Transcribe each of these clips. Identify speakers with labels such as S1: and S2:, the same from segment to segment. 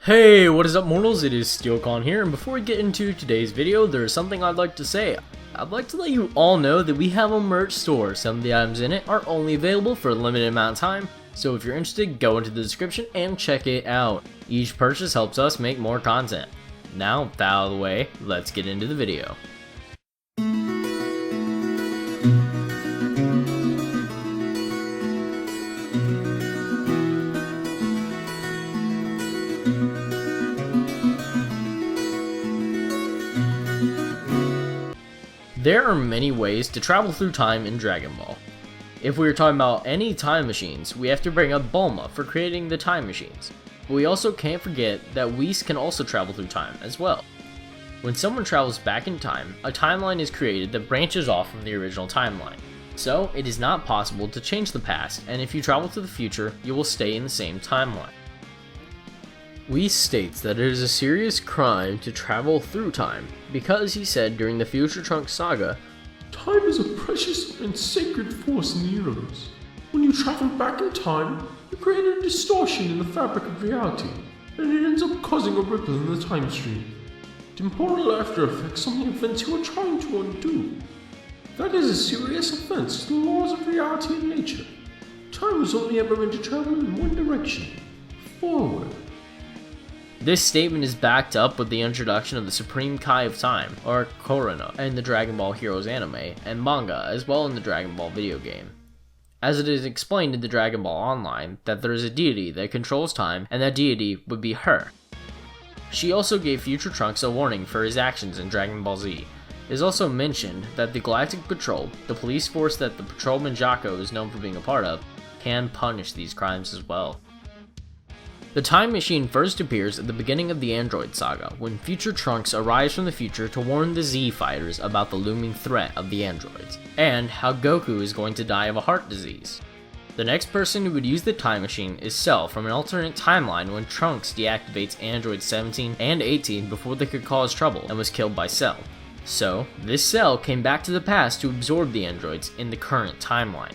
S1: Hey, what is up mortals, it is Stelecon here, and before we get into today's video, there is something I'd like to say. I'd like to let you all know that we have a merch store. Some of the items in it are only available for a limited amount of time, so if you're interested, go into the description and check it out. Each purchase helps us make more content. Now, with that out of the way, let's get into the video. There are many ways to travel through time in Dragon Ball. If we are talking about any time machines, we have to bring up Bulma for creating the time machines. But we also can't forget that Whis can also travel through time as well. When someone travels back in time, a timeline is created that branches off from the original timeline. So it is not possible to change the past, and if you travel to the future, you will stay in the same timeline. Whis states that it is a serious crime to travel through time, because he said during the Future Trunks saga,
S2: "Time is a precious and sacred force in the universe. When you travel back in time, you create a distortion in the fabric of reality, and it ends up causing a ripple in the time stream. Temporal after effects on the events you are trying to undo. That is a serious offense to the laws of reality and nature. Time was only ever meant to travel in one direction, forward."
S1: This statement is backed up with the introduction of the Supreme Kai of Time, or Korona, in the Dragon Ball Heroes anime and manga, as well in the Dragon Ball video game. As it is explained in the Dragon Ball Online, that there is a deity that controls time, and that deity would be her. She also gave Future Trunks a warning for his actions in Dragon Ball Z. It is also mentioned that the Galactic Patrol, the police force that the patrolman Jaco is known for being a part of, can punish these crimes as well. The time machine first appears at the beginning of the Android saga, when Future Trunks arrives from the future to warn the Z fighters about the looming threat of the androids, and how Goku is going to die of a heart disease. The next person who would use the time machine is Cell from an alternate timeline when Trunks deactivates androids 17 and 18 before they could cause trouble and was killed by Cell. So, this Cell came back to the past to absorb the androids in the current timeline.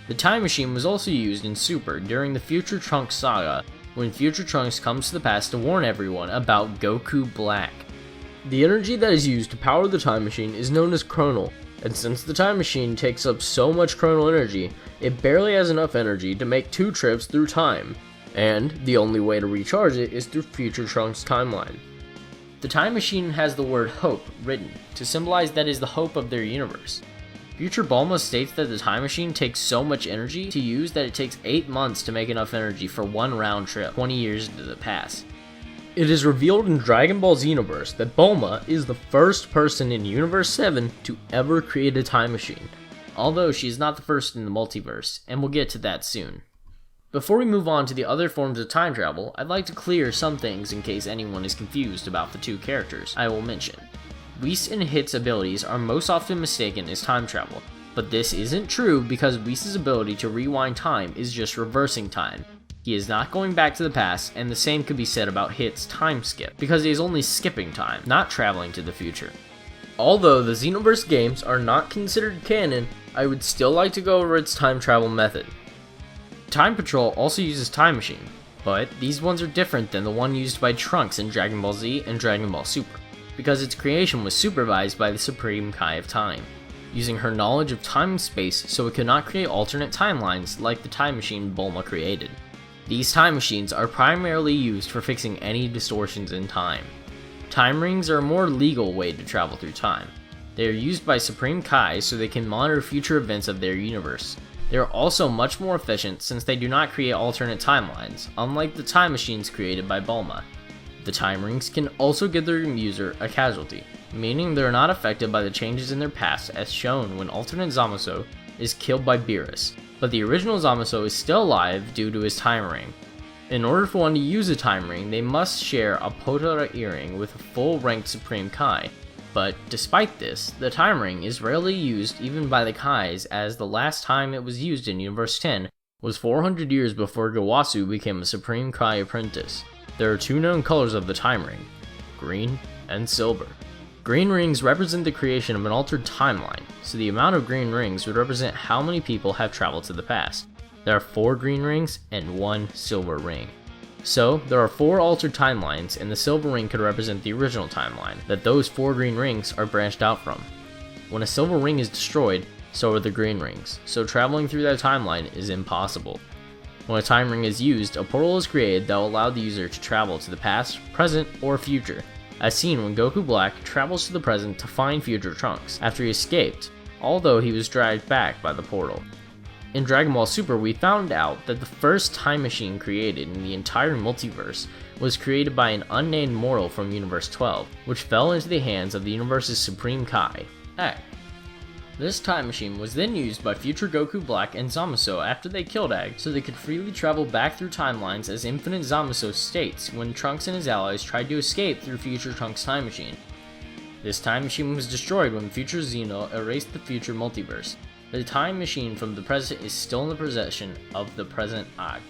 S1: The time machine was also used in Super during the Future Trunks saga, when Future Trunks comes to the past to warn everyone about Goku Black. The energy that is used to power the time machine is known as chronal, and since the time machine takes up so much chronal energy, it barely has enough energy to make 2 trips through time, and the only way to recharge it is through Future Trunks' timeline. The time machine has the word hope written, to symbolize that it is the hope of their universe. Future Bulma states that the time machine takes so much energy to use that it takes 8 months to make enough energy for one round trip, 20 years into the past. It is revealed in Dragon Ball Xenoverse that Bulma is the first person in Universe 7 to ever create a time machine, although she is not the first in the multiverse, and we'll get to that soon. Before we move on to the other forms of time travel, I'd like to clear some things in case anyone is confused about the two characters I will mention. Whis and Hit's abilities are most often mistaken as time travel, but this isn't true because Whis' ability to rewind time is just reversing time. He is not going back to the past, and the same could be said about Hit's time skip, because he is only skipping time, not traveling to the future. Although the Xenoverse games are not considered canon, I would still like to go over its time travel method. Time Patrol also uses Time Machine, but these ones are different than the one used by Trunks in Dragon Ball Z and Dragon Ball Super, because its creation was supervised by the Supreme Kai of Time, using her knowledge of time and space so it could not create alternate timelines like the time machine Bulma created. These time machines are primarily used for fixing any distortions in time. Time rings are a more legal way to travel through time. They are used by Supreme Kai so they can monitor future events of their universe. They are also much more efficient since they do not create alternate timelines, unlike the time machines created by Bulma. The time rings can also give their user a casualty, meaning they are not affected by the changes in their past as shown when alternate Zamasu is killed by Beerus, but the original Zamasu is still alive due to his time ring. In order for one to use a time ring, they must share a Potara earring with a full-ranked Supreme Kai, but despite this, the time ring is rarely used even by the Kais, as the last time it was used in Universe 10 was 400 years before Gawasu became a Supreme Kai apprentice. There are 2 known colors of the time ring, green and silver. Green rings represent the creation of an altered timeline, so the amount of green rings would represent how many people have traveled to the past. There are 4 green rings and 1 silver ring. So, there are 4 altered timelines, and the silver ring could represent the original timeline that those 4 green rings are branched out from. When a silver ring is destroyed, so are the green rings, so traveling through that timeline is impossible. When a time ring is used, a portal is created that will allow the user to travel to the past, present, or future, as seen when Goku Black travels to the present to find future Trunks after he escaped, although he was dragged back by the portal. In Dragon Ball Super, we found out that the first time machine created in the entire multiverse was created by an unnamed mortal from Universe 12, which fell into the hands of the universe's Supreme Kai, Egg. This time machine was then used by future Goku Black and Zamasu after they killed Egg, so they could freely travel back through timelines, as Infinite Zamasu states when Trunks and his allies tried to escape through future Trunks' time machine. This time machine was destroyed when future Xeno erased the future multiverse. The time machine from the present is still in the possession of the present Egg.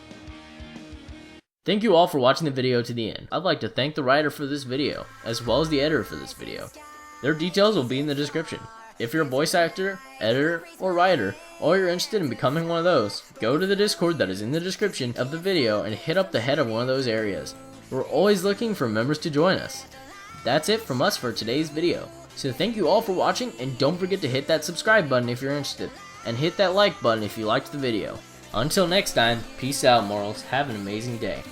S1: Thank you all for watching the video to the end. I'd like to thank the writer for this video, as well as the editor for this video. Their details will be in the description. If you're a voice actor, editor, or writer, or you're interested in becoming one of those, go to the Discord that is in the description of the video and hit up the head of one of those areas. We're always looking for members to join us. That's it from us for today's video. So thank you all for watching, and don't forget to hit that subscribe button if you're interested, and hit that like button if you liked the video. Until next time, peace out, mortals. Have an amazing day.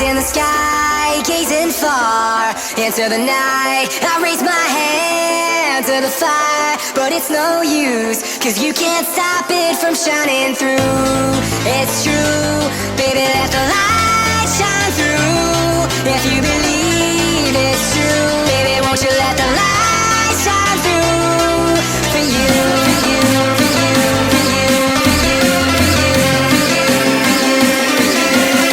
S3: In the sky, gazing far into the night, I raise my hand to the fire, but it's no use, cause you can't stop it from shining through. It's true, baby, let the light shine through. If you believe it's true, baby, won't you let the light shine through? For you, for you, for you, for you, for you, for you, for you, for you.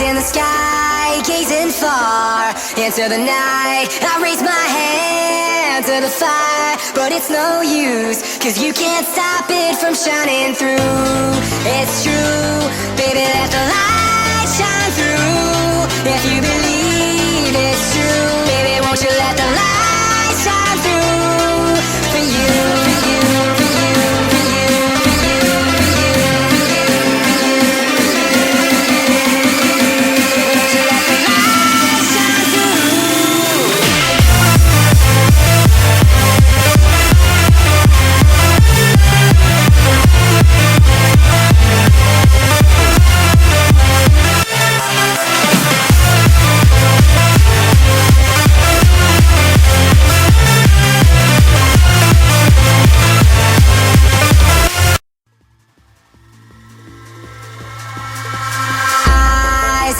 S3: In the sky, gazing far into the night, I raise my hand to the fire, but it's no use, cause you can't stop it from shining through. It's true, baby, let the light shine through. If you believe it's true, baby, won't you let the light shine through? For you, for you, for you, for you, for you, for you, for you, for you, for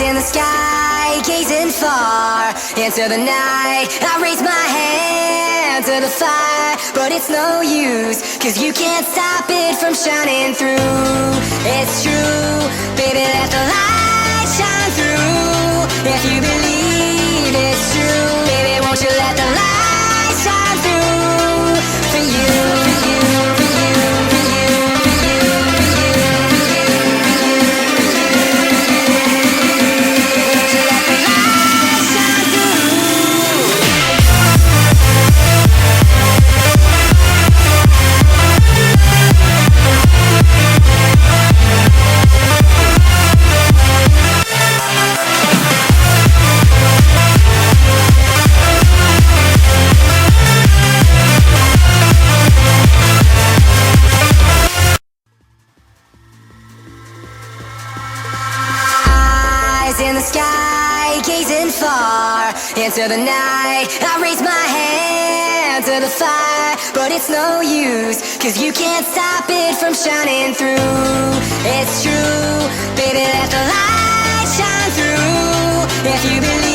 S3: in the sky, gazing far into the night, I raise my hand to the fire, but it's no use, cause you can't stop it from shining through. It's true, baby, let the light shine through. If you believe it's true, baby, won't you let the light shine through? For you, for you, for you, for you, for you, for you, for you, for you, for you, let the light shine through. In the sky, gazing far into the night, I raise my hand to the fire, but it's no use, cause you can't stop it from shining through. It's true, baby, let the light shine through. If you believe